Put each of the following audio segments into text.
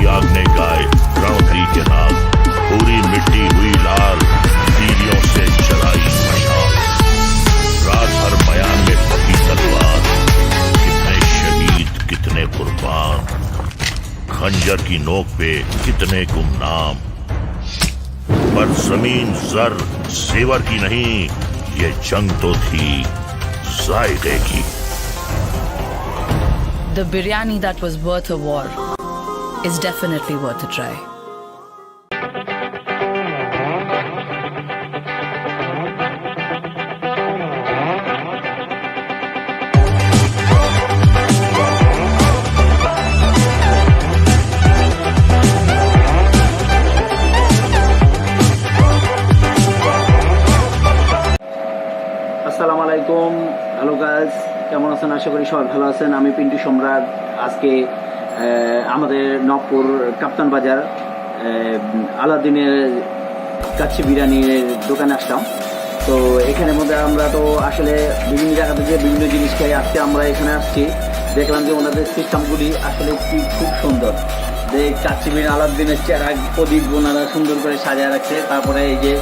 आग ने गाए रणधरी के नाम, पूरी मिट्टी हुई लाल, तीलियों से जलाई मशाल, रात भर बयान में पकी तलवार, कितने शहीद कितने कुर्बान, खंजर की नोक पे कितने गुमनाम, पर जमीन जर जेवर की नहीं, ये जंग तो थी जायके की। The biryani that was worth a war is definitely worth a try. আসসালামু আলাইকুম, হ্যালো গাইস, কেমন আছেন? আশা করি সবাই ভালো আছেন। আমি পিন্টু সম্রাট। আজকে আমাদের নবপুর কাপ্তান বাজার আলাদিনের কাচ্চি বিরিয়ানির দোকানে আসলাম। তো এখানের মধ্যে আমরা তো আসলে বিভিন্ন জায়গা থেকে বিভিন্ন জিনিস খাই। আজকে আমরা এখানে আসছি, দেখলাম যে ওনাদের সিস্টেমগুলি আসলে কি খুব সুন্দর। যে কাচ্চি বিরিয়ানি আলাদিনের চেহারা প্রদীপ ওনারা সুন্দর করে সাজিয়ে রাখছে। তারপরে এই যে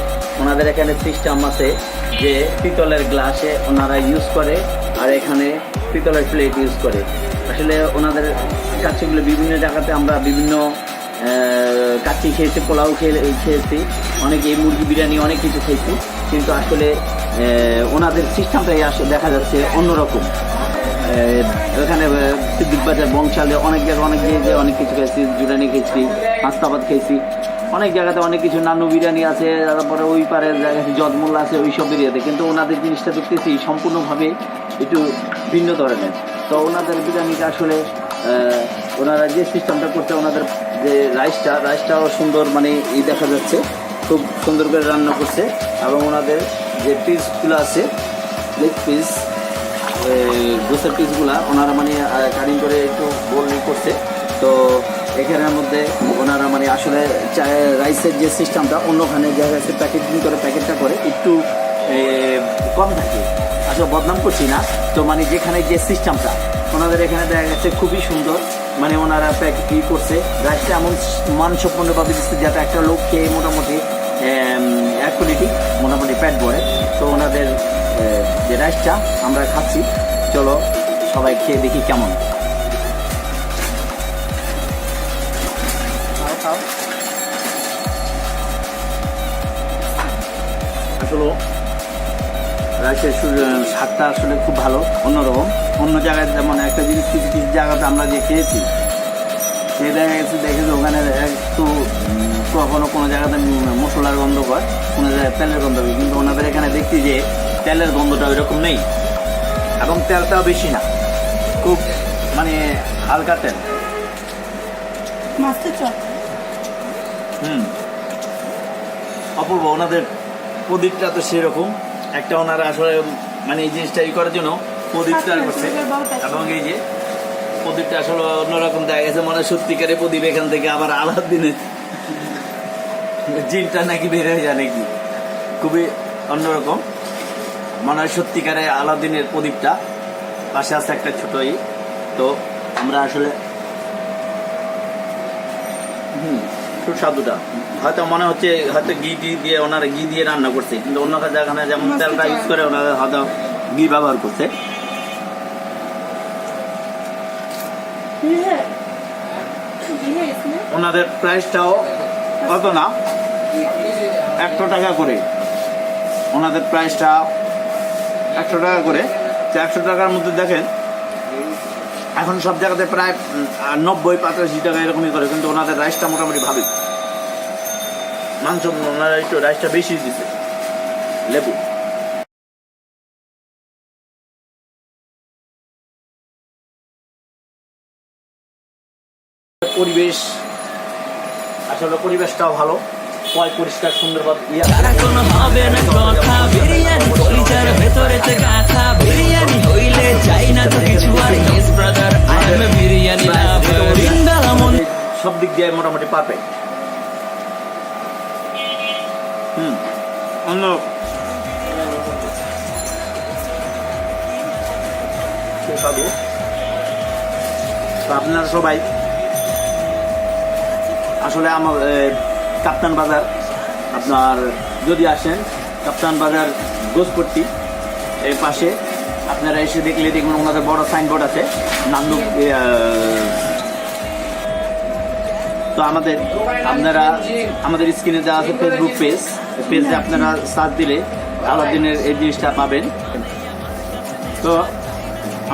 ওনাদের এখানে সিস্টেম আছে যে পিতলের গ্লাসে ওনারা ইউজ করে, আর এখানে পিতলের প্লেট ইউজ করে। আসলে ওনাদের কাচ্চিগুলো বিভিন্ন জায়গাতে আমরা বিভিন্ন কাচ্চি খেয়েছি, পোলাও খেয়েছি, অনেকে মুরগি বিরিয়ানি অনেক কিছু খেয়েছি, কিন্তু আসলে ওনাদের সিস্টেমটাই দেখা যাচ্ছে অন্যরকম। এখানে সিদ্দিক বাজার বংশালে অনেক জায়গায় অনেক কিছু খেয়েছি, বিরিয়ানি খেয়েছি, হাস্তাবাদ খেয়েছি, অনেক জায়গাতে অনেক কিছু, নানু বিরিয়ানি আছে, তারপরে ওই পারের জায়গাতে জজমোল্লা আছে, ওই সব এরিয়াতে। কিন্তু ওনাদের জিনিসটা দেখতেছি সম্পূর্ণভাবে একটু ভিন্ন ধরনের। তো ওনাদের বিরিয়ানিটা আসলে ওনারা যে সিস্টেমটা করছে, ওনাদের যে রাইসটাও সুন্দর, মানে দেখা যাচ্ছে খুব সুন্দর করে রান্না করছে। এবং ওনাদের যে পিসগুলো আছে, লেগ পিস, গোসের পিসগুলা ওনারা মানে কাটিং করে একটু গোল করছে। তো এখানের মধ্যে ওনারা মানে আসলে রাইসের যে সিস্টেমটা অন্যখানে জায়গায় প্যাকেটিং করে প্যাকেটটা করে একটু কম থাকে। আসলে বদনাম করছি না, তো মানে যেখানে যে সিস্টেমটা ওনাদের এখানে দেখা গেছে খুবই সুন্দর। মানে ওনারা প্যাকেটিং করছে, রাইসটা এমন মানসম্পন্নভাবে দিচ্ছে যাতে একটা লোক খেয়ে মোটামুটি এক কোয়ালিটি মোটামুটি পেট ভরে। তো ওনাদের যে রাইসটা আমরা খাচ্ছি, চলো সবাই খেয়ে দেখি কেমন। আসলে রাইসের স্বাদটা আসলে খুব ভালো, অন্যরকম। অন্য জায়গায় যেমন একটা জিনিস কিছু কিছু জায়গাতে আমরা যে খেয়েছি, সে দেখা গেছে দেখেছি ওখানে একটু কোনো জায়গাতে মশলার গন্ধ হয়, কোনো জায়গায় তেলের গন্ধ হয়, কিন্তু ওনাদের এখানে দেখছি যে তেলের গন্ধটা ওইরকম নেই, এবং তেলটাও বেশি না, খুব মানে হালকা তেল। অপূর্ব। ওনাদের প্রদীপটা তো সেরকম একটা, ওনারা আসলে মানে এই জিনিসটা করার জন্য প্রদীপটা করছে, এবং এই যে প্রদীপটা আসলে অন্যরকম দেখা গেছে, মনে হয় সত্যিকারের প্রদীপ। এখান থেকে আবার আলাদিনের জিনটা নাকি বের হয়ে যায় নাকি, খুবই অন্যরকম মনে হয় সত্যিকারে আলাদিনের প্রদীপটা। পাশে আছে একটা ছোটই। তো আমরা আসলে সুস্বাদুটা হয়তো মনে হচ্ছে হয়তো ঘি দিয়ে ওনারা ঘি দিয়ে রান্না করছে, কিন্তু অন্য জায়গায় যেমন তেলটা ইউজ করে ওনারা হয়তো ঘি ব্যবহার করছে। ওনাদের প্রাইসটাও কত না, 100 টাকা করে। ওনাদের প্রাইসটা 100 টাকা করে। 100 টাকার মধ্যে দেখেন এখন সব জায়গাতে প্রায় 90-85 টাকা এরকমই করে, কিন্তু ওনাদের রাইসটা মোটামুটি ভাবে মাংস, ওনারা একটু রাইসটা বেশি দিচ্ছে। লেবু পরিবেশ, আসলে পরিবেশটাও ভালো, পরিষ্কার সুন্দরভাবে। সব দিক দিয়ে মোটামুটি পারফেক্ট। অন্য আপনারা সবাই আসলে আমার কাপ্তান বাজার আপনার যদি আসেন কাপ্তান বাজার গোসপট্টি এর পাশে আপনারা এসে দেখলে দেখবেন ওনাদের বড় সাইনবোর্ড আছে নান্দু তো আপনারা আমাদের স্ক্রিনে দেওয়া আছে ফেসবুক পেজে আপনারা সার্চ দিলে আলাদিনের এই জিনিসটা পাবেন। তো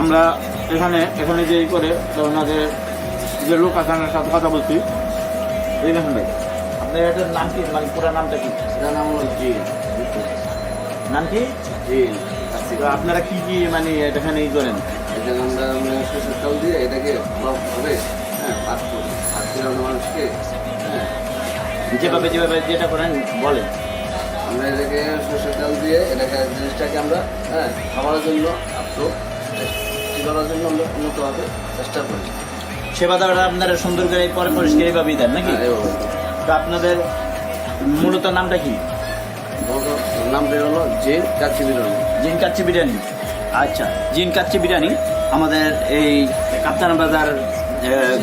আমরা এখানে যে করে তো ওনাদের যে লোক আসানোর সাথে কথা বলছি এই দেখেন ভাই আপনার এটার নাম কি মানে পুরো নামটা কি? এটার নাম হলো জিল। নাম কি? জিল। তো আপনারা কি কি মানে এখানে ই করেন? এটা আমরা সরষের চাল দিয়ে এটাকে ভালোভাবে পাক করি। পাক করে আমরা মানুষকে যেভাবে যেটা করেন বলেন। আমরা এটাকে সরষের চাল দিয়ে এটাকে জিনিসটাকে আমরা খাবারের জন্য করার জন্য আমরা উন্নতভাবে চেষ্টা করি। সেবা দেওয়াটা আপনারা সুন্দর করে পরে পরিষ্কার এইভাবেই দেন নাকি? তো আপনাদের মূলত নামটা কি? নামটা হলো জিন কাচ্চি বিরিয়ানি। জিন কাচ্চি বিরিয়ানি। আচ্ছা, জিন কাচ্চি বিরিয়ানি আমাদের এই কাপ্তান বাজার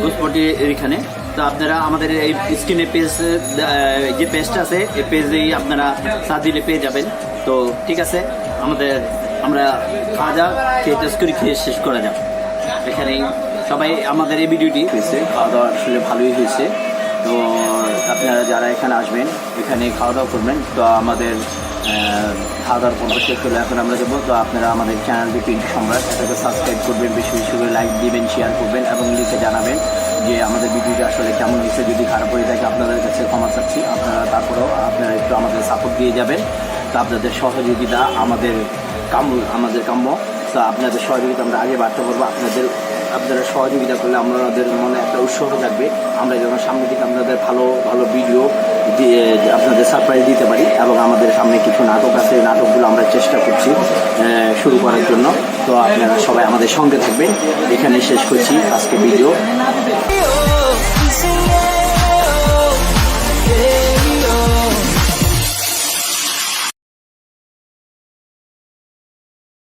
গোসপটি এইখানে। তো আপনারা আমাদের এই স্ক্রিনে পেজ যে পেজটা আছে এই পেজেই আপনারা সাথ দিলে পেয়ে যাবেন। তো ঠিক আছে, আমরা খাওয়া যাক, খেয়ে টেস্ট করে খেয়ে শেষ করা যাক। এখানেই সবাই আমাদের এই ভিডিওটি হয়েছে, খাওয়া দাওয়া আসলে ভালোই হয়েছে। তো আপনারা যারা এখানে আসবেন এখানে খাওয়া দাওয়া করবেন। তো আমাদের খাওয়া দাওয়ার পর্ব শেষ হলে এখন আমরা যাবো। তো আপনারা আমাদের চ্যানেলটি পিন্টু সম্রাট এটাকে সাবস্ক্রাইব করবেন, বেশি বেশি করে লাইক দিবেন, শেয়ার করবেন এবং লিখে জানাবেন যে আমাদের ভিডিওটা আসলে কেমন হয়েছে। যদি খারাপ হয়ে থাকে আপনাদের কাছে ক্ষমা চাচ্ছি, আপনারা তারপরেও আপনারা একটু আমাদের সাপোর্ট দিয়ে যাবেন। তো আপনাদের সহযোগিতা আমাদের কাম্য। তো আপনাদের সহযোগিতা আমরা আগে বাড়তে পারবো। আপনারা সহযোগিতা করলে আমাদের মনে একটা উৎসাহ থাকবে, আমরা যেন সামনের দিকে আপনাদের ভালো ভালো ভিডিও দিয়ে আপনাদের সারপ্রাইজ দিতে পারি। এবং আমাদের সামনে কিছু নাটক আছে, নাটকগুলো আমরা চেষ্টা করছি শুরু করার জন্য। তো আপনারা সবাই আমাদের সঙ্গে থাকবেন। এখানে শেষ করছি আজকে ভিডিও।